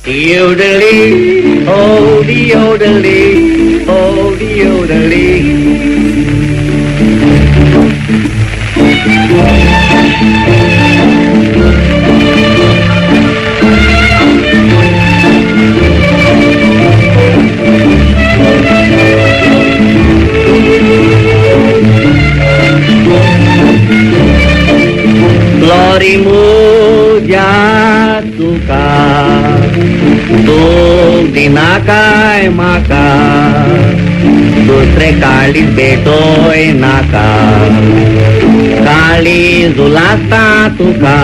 Yodeling, oh the yodeling, oh the yodeling. Glorimu jatuhka, तू दिना काय माका दुसरे काळीच भेटोय नाका काळी जुलासता तुका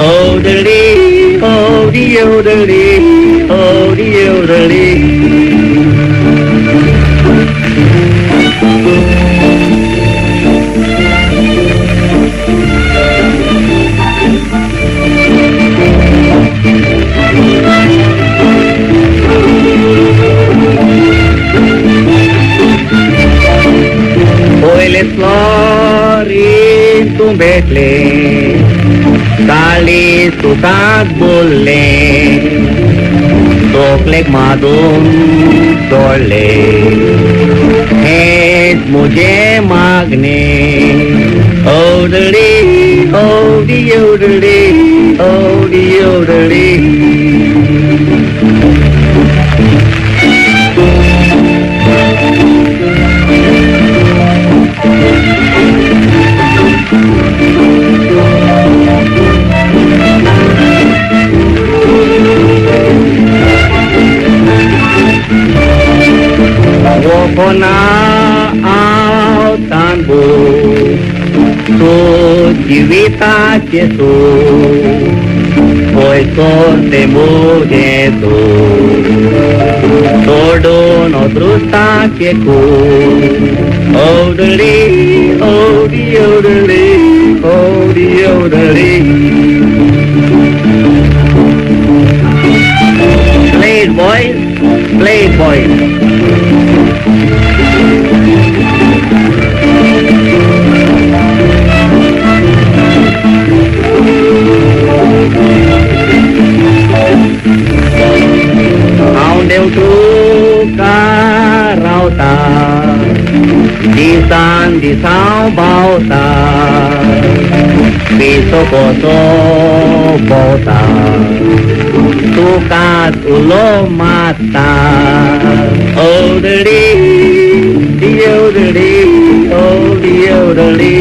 ओदळी ओडी ओदळी ओडी ओदळी पहिले फ्लोरीन तू भेटले काळी सुखात बोलले तोकलेक माधून सोडले हेच मुझे मागणे ओदळी ओडी ओदळी ओडी ओदळी Wopona autanbu tu jivitache tu hoy sorte muje tu todo no trustache ku odali odi odali odi odali play it boys play it boys Dev tu karauta disan disau bauta piso koso bauta tukat ulo mata odali diodali oh diodali